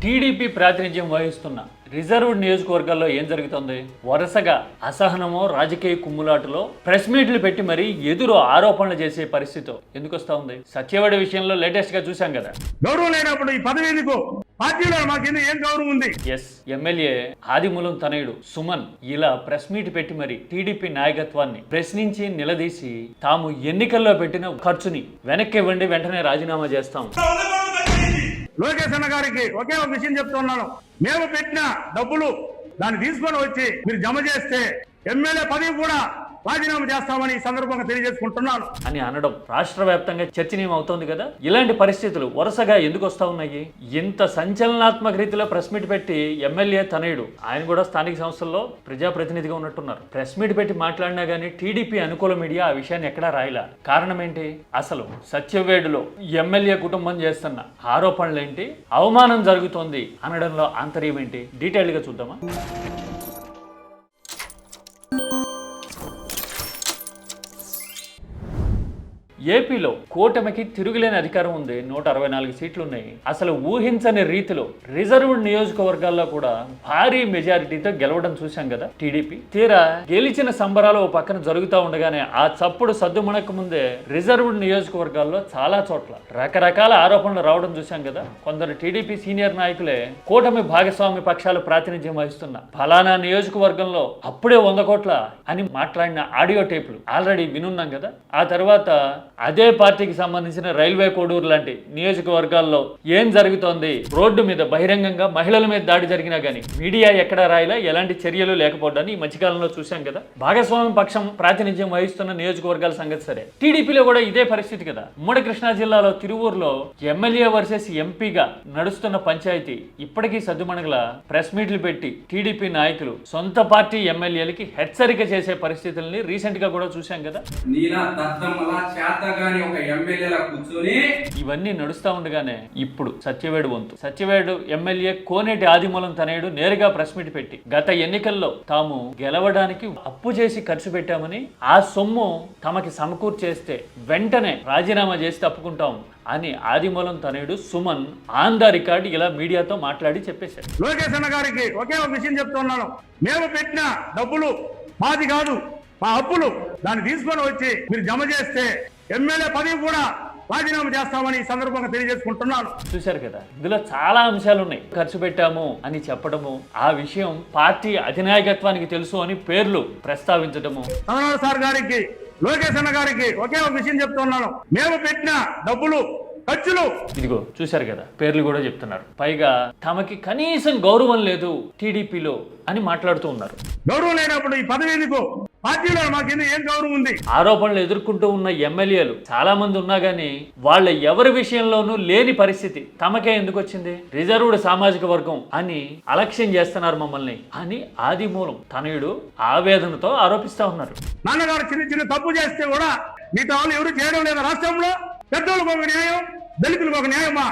TDP ప్రాతినిధ్యం వహిస్తున్న reserved నియోజకవర్గాల్లో ఏం జరుగుతుంది? వరుసగా అసహనమో రాజకీయ కుమ్ములాటలో ప్రెస్ మీట్లు పెట్టి మరీ ఎదురు ఆరోపణలు చేసే పరిస్థితి ఎందుకు వస్తా ఉంది? సత్యవాడి విషయంలో లేటెస్ట్ గా చూసాం కదా. గౌరవం లేనప్పుడు ఈ పదవి ఎందుకు? పార్టీలో మాకు ఏం గౌరవం ఉంది? ఎస్, ఎమ్మెల్యే ఆదిమూలం తనయుడు సుమన్ ఇలా ప్రెస్ మీట్ పెట్టి మరి టీడీపీ నాయకత్వాన్ని ప్రశ్నించి నిలదీసి తాము ఎన్నికల్లో పెట్టిన ఖర్చుని వెనక్కి ఇవ్వండి, వెంటనే రాజీనామా చేస్తాం. లోకేష్ అన్న గారికి ఒకే ఒక విషయం చెప్తున్నాను, మేము పెట్టిన డబ్బులు దాన్ని తీసుకొని వచ్చి మీరు జమ చేస్తే ఎమ్మెల్యే పదవి కూడా రాజీనామా చేస్తామని ఈ సందర్భంగా తెలియజేసుకుంటున్నాను అని అనడం రాష్ట్ర వ్యాప్తంగా చర్చనీయం అవుతోంది కదా. ఇలాంటి పరిస్థితులు వరుసగా ఎందుకు వస్తా ఉన్నాయి? ఇంత సంచలనాత్మక రీతిలో ప్రెస్ మీట్ పెట్టి ఎమ్మెల్యే తనయుడు, ఆయన కూడా స్థానిక సంస్థల్లో ప్రజాప్రతినిధిగా ఉన్నట్టున్నారు, ప్రెస్ మీట్ పెట్టి మాట్లాడినా గానీ టీడీపీ అనుకూల మీడియా ఆ విషయాన్ని ఎక్కడా రాయలా. కారణం ఏంటి? అసలు సత్యవేడులో ఎమ్మెల్యే కుటుంబం చేస్తున్న ఆరోపణలు ఏంటి, అవమానం జరుగుతోంది అనడంలో ఆంతర్యం ఏంటి? డీటెయిల్ గా చూద్దామా? ఏపీలో కూటమికి తిరుగులేని అధికారం ఉంది. 164 సీట్లు ఉన్నాయి. అసలు ఊహించని రీతిలో రిజర్వ్డ్ నియోజకవర్గాల్లో కూడా భారీ మెజారిటీతో గెలవడం చూశాం కదా టీడీపీ. తీరా గెలిచిన సంబరాలు ఓ పక్కన జరుగుతూ ఉండగానే ఆ చప్పుడు సద్దుమణక ముందే రిజర్వ్డ్ నియోజకవర్గాల్లో చాలా చోట్ల రకరకాల ఆరోపణలు రావడం చూశాం కదా. కొందరు టీడీపీ సీనియర్ నాయకులే కూటమి భాగస్వామి పక్షాలు ప్రాతినిధ్యం వహిస్తున్న ఫలానా నియోజకవర్గంలో అప్పుడే 100 కోట్ల అని మాట్లాడిన ఆడియో టేపులు ఆల్రెడీ వినున్నాం కదా. ఆ తర్వాత అదే పార్టీకి సంబంధించిన రైల్వే కోడూరు లాంటి నియోజకవర్గాల్లో ఏం జరుగుతోంది, రోడ్డు మీద బహిరంగంగా మహిళల మీద దాడి జరిగినా గానీ మీడియా ఎక్కడా రాయలా, ఎలాంటి చర్యలు లేకపోవడాన్ని ఈ మధ్యకాలంలో చూశాం కదా. భాగస్వామ్య పక్షం ప్రాతినిధ్యం వహిస్తున్న నియోజకవర్గాల సంగతి సరే, టీడీపీలో కూడా ఇదే పరిస్థితి కదా. ఉమ్మడి కృష్ణా జిల్లాలో తిరువూరులో ఎమ్మెల్యే వర్సెస్ ఎంపీగా నడుస్తున్న పంచాయతీ ఇప్పటికీ సద్దుమణగల ప్రెస్ మీట్లు పెట్టి టీడీపీ నాయకులు సొంత పార్టీ ఎమ్మెల్యేలకి హెచ్చరిక చేసే పరిస్థితుల్ని రీసెంట్ గా కూడా చూశాం కదా. ఇవన్నీ నడుస్తా ఉండగానే ఇప్పుడు సత్యవేడు వంతు. సత్యవేడు ఎమ్మెల్యే కోనేటి ఆదిమూలం తనయుడు నేరుగా ప్రెస్ మీట్ పెట్టి గత ఎన్నికల్లో తాము గెలవడానికి అప్పు చేసి ఖర్చు పెట్టామని, ఆ సొమ్ము తమకి సమకూర్చేస్తే వెంటనే రాజీనామా చేసి తప్పుకుంటాం అని ఆదిమూలం తనయుడు సుమన్ ఆన్ ద రికార్డ్ ఇలా మీడియాతో మాట్లాడి చెప్పేశాడు. లోకేష్ అన్న గారికి ఒకే ఒక విషయం చెప్తున్నాను, మేము పెట్టిన డబ్బులు మాది కాదు, మా అప్పులు దాన్ని తీసుకొని వచ్చి మీరు జమ చేస్తే ఎమ్మెల్యే పదవి కూడా రాజీనామా చేస్తామని ఈ సందర్భంగా తెలియజేసుకుంటున్నాను. చూశారు కదా, ఇందులో చాలా అంశాలు ఉన్నాయి. ఖర్చు పెట్టాము అని చెప్పడము, ఆ విషయం పార్టీ అధినాయకత్వానికి తెలుసు అని పేర్లు ప్రస్తావించడము. చంద్రబాబు సార్ గారికి, లోకేష్ అన్న గారికి ఒకే ఒక విషయం చెప్తున్నాను, మేము పెట్టిన డబ్బులు ఖర్చులు, ఇదిగో చూశారు కదా, పేర్లు కూడా చెప్తున్నారు. పైగా తమకి కనీసం గౌరవం లేదు టీడీపీలో అని మాట్లాడుతూ ఉన్నారు. గౌరవం లేనప్పుడు ఈ పదవి ఎందుకు? పార్టీలో మాకు ఏం గౌరవం ఉంది? ఆరోపణలు ఎదుర్కొంటూ ఉన్న ఎమ్మెల్యేలు చాలా మంది ఉన్నా గానీ వాళ్ళ ఎవరి విషయంలోనూ లేని పరిస్థితి తమకే ఎందుకు వచ్చింది? రిజర్వ్డ్ సామాజిక వర్గం అని అలక్ష్యం చేస్తున్నారు మమ్మల్ని అని ఆదిమూలం తనయుడు ఆవేదనతో ఆరోపిస్తా ఉన్నారు. నాన్నగారు చిన్న చిన్న తప్పు చేస్తే కూడా మిగతా వాళ్ళు ఎవరు చేయడం లేదా? రాష్ట్రంలో పెద్దోళ్ళకు ఒక న్యాయం, దళితులకు ఒక న్యాయమా?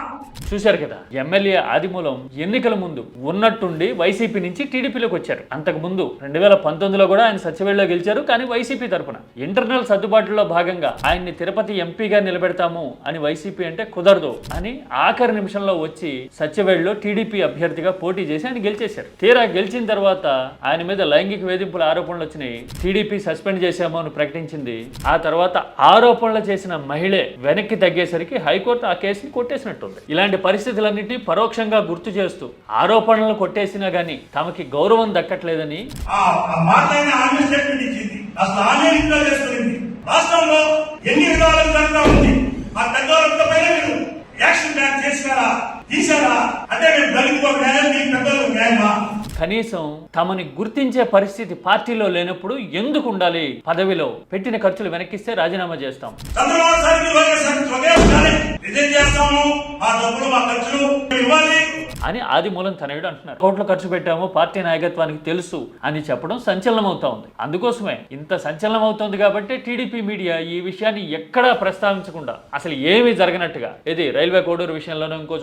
చూశారు కదా, ఎమ్మెల్యే ఆదిమూలం ఎన్నికల ముందు ఉన్నట్టుండి వైసీపీ నుంచి టీడీపీలోకి వచ్చారు. అంతకు ముందు 2019లో కూడా ఆయన సత్యవేడులో గెలిచారు, కానీ వైసీపీ తరఫున. ఇంటర్నల్ సర్దుబాటులో భాగంగా ఆయన్ని తిరుపతి ఎంపీగా నిలబెడతాము అని వైసీపీ అంటే కుదరదు అని ఆఖరి నిమిషంలో వచ్చి సత్యవేడులో టీడీపీ అభ్యర్థిగా పోటీ చేసి ఆయన గెలిచేశారు. తీరా గెలిచిన తర్వాత ఆయన మీద లైంగిక వేధింపుల ఆరోపణలు వచ్చినాయి. టీడీపీ సస్పెండ్ చేశామో అని ప్రకటించింది. ఆ తర్వాత ఆరోపణలు చేసిన మహిళే వెనక్కి తగ్గేసరికి హైకోర్టు ఆ కేసుని కొట్టేసినట్టుంది. ఇలాంటి పరిస్థితులన్నింటినీ పరోక్షంగా గుర్తు చేస్తూ ఆరోపణలు కొట్టేసినా గానీ తమకి గౌరవం దక్కట్లేదని రాష్ట్రంలో ఎన్ని విధాలుగా ఉంది, ఆ పెద్దవాళ్ళపైన మీరు యాక్షన్ ప్లాన్ చేసినారా, తీసారా? అంటే మేము దళితులకు ఒక న్యాయం, మీ పెద్దలకు న్యాయమా? కనీసం తమని గుర్తించే పరిస్థితి పార్టీలో లేనప్పుడు ఎందుకు ఉండాలి? పదవిలో పెట్టిన ఖర్చులు వెనక్కిస్తే రాజీనామా చేస్తాం అని ఆదిమూలం తనయుడు అంటున్నారు. కోట్లు ఖర్చు పెట్టాము, పార్టీ నాయకత్వానికి తెలుసు అని చెప్పడం సంచలనం అవుతా ఉంది. అందుకోసమే ఇంత సంచలనం అవుతోంది కాబట్టి టీడీపీ మీడియా ఈ విషయాన్ని ఎక్కడా ప్రస్తావించకుండా అసలు ఏమీ జరగనట్టుగా, ఇది రైల్వే కోడూరు విషయంలోనూ ఇంకో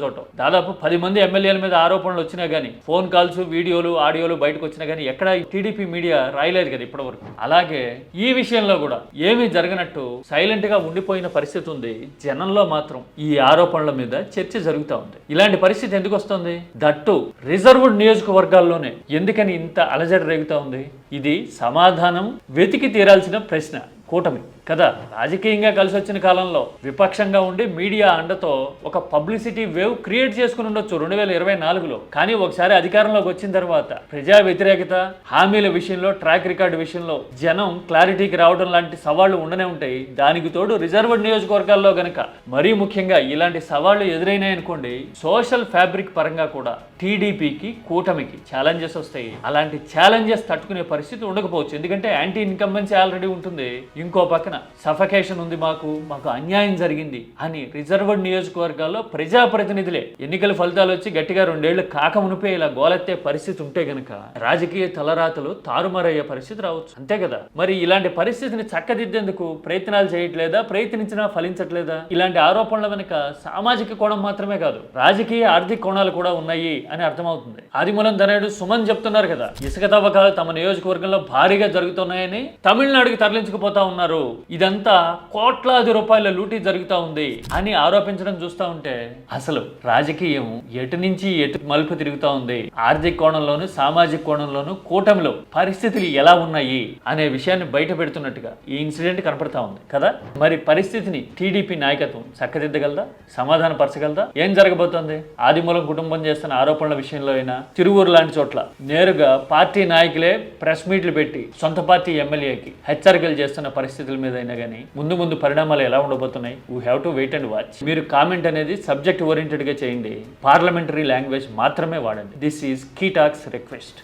చోట దాదాపు 10 మంది ఎమ్మెల్యేల మీద ఆరోపణలు వచ్చినా గానీ, ఫోన్ కాల్స్, వీడియోలు, ఆడియోలు బయటకు వచ్చినా గానీ ఎక్కడ టీడీపీ మీడియా రాయలేదు కదా ఇప్పటి వరకు. అలాగే ఈ విషయంలో కూడా ఏమీ జరగనట్టు సైలెంట్ గా ఉండిపోయిన పరిస్థితి ఉంది. జనంలో మాత్రం ఈ ఆరోపణల మీద చర్చ జరుగుతూ ఉంది. ఇలాంటి పరిస్థితి ఎందుకు వస్తుంది? దట్టు రిజర్వ్డ్ నియోజకవర్గాల్లోనే ఎందుకని ఇంత అలజడి రేగుతా ఉంది? ఇది సమాధానం వెతికి తీరాల్సిన ప్రశ్న. కూటమి కదా, రాజకీయంగా కలిసి వచ్చిన కాలంలో విపక్షంగా ఉండి మీడియా అండతో ఒక పబ్లిసిటీ వేవ్ క్రియేట్ చేసుకుని ఉండొచ్చు 2024లో. కానీ ఒకసారి అధికారంలోకి వచ్చిన తర్వాత ప్రజా వ్యతిరేకత, హామీల విషయంలో, ట్రాక్ రికార్డు విషయంలో జనం క్లారిటీకి రావడం లాంటి సవాళ్లు ఉండనే ఉంటాయి. దానికి తోడు రిజర్వ్డ్ నియోజకవర్గాల్లో గనక మరీ ముఖ్యంగా ఇలాంటి సవాళ్లు ఎదురైనాయి అనుకోండి, సోషల్ ఫ్యాబ్రిక్ పరంగా కూడా టీడీపీకి, కూటమికి ఛాలెంజెస్ వస్తాయి. అలాంటి ఛాలెంజెస్ తట్టుకునే పరిస్థితి ఉండకపోవచ్చు, ఎందుకంటే యాంటీ ఇన్కంబెన్సీ ఆల్రెడీ ఉంటుంది. ఇంకో పక్కన సఫకేషన్ ఉంది, మాకు అన్యాయం జరిగింది అని రిజర్వ్డ్ నియోజకవర్గాల్లో ప్రజాప్రతినిధులే ఎన్నికల ఫలితాలు వచ్చి గట్టిగా 2 ఏళ్లు కాకమునిపే ఇలా గోలెత్తే పరిస్థితి ఉంటే గనక రాజకీయ తలరాతలు తారుమారయ్యే పరిస్థితి రావచ్చు. అంతే కదా. మరి ఇలాంటి పరిస్థితిని చక్కదిద్దేందుకు ప్రయత్నాలు చేయట్లేదా? ప్రయత్నించినా ఫలించట్లేదా? ఇలాంటి ఆరోపణల వెనుక సామాజిక కోణం మాత్రమే కాదు, రాజకీయ ఆర్థిక కోణాలు కూడా ఉన్నాయి అని అర్థమవుతుంది. ఆదిమూలం ధనేడు సుమన్ చెప్తున్నారు కదా, ఇసుక తవ్వకాలు తమ నియోజకవర్గంలో భారీగా జరుగుతున్నాయని తమిళనాడుకి తరలించుకుపోతా ఉన్నారు, ఇదంతా కోట్లాది రూపాయల లూటీ జరుగుతూ ఉంది అని ఆరోపించడం చూస్తూ ఉంటే అసలు రాజకీయం ఎటు నుంచి ఎటు మలుపు తిరుగుతూ ఉంది, ఆర్థిక కోణంలోను సామాజిక కోణంలోను కూటమిలో పరిస్థితులు ఎలా ఉన్నాయి అనే విషయాన్ని బయట పెడుతున్నట్టుగా ఈ ఇన్సిడెంట్ కనపడతా ఉంది కదా. మరి పరిస్థితిని టీడీపీ నాయకత్వం చక్కదిద్దగలదా? సమాధాన పరచగలదా? ఏం జరగబోతోంది? ఆదిమూలం కుటుంబం చేస్తున్న ఆరోపణల విషయంలో అయినా, తిరువూరు లాంటి చోట్ల నేరుగా పార్టీ నాయకులే ప్రెస్ మీట్లు పెట్టి సొంత పార్టీ ఎమ్మెల్యేకి హెచ్చరికలు చేస్తున్న పరిస్థితుల మీద అయినా కానీ ముందు పరిణామాలు ఎలా ఉండబోతున్నాయి? We have to wait and watch. మీరు కామెంట్ అనేది సబ్జెక్ట్ ఓరియంటెడ్ గా చేయండి, పార్లమెంటరీ లాంగ్వేజ్ మాత్రమే వాడండి. This is key talks request.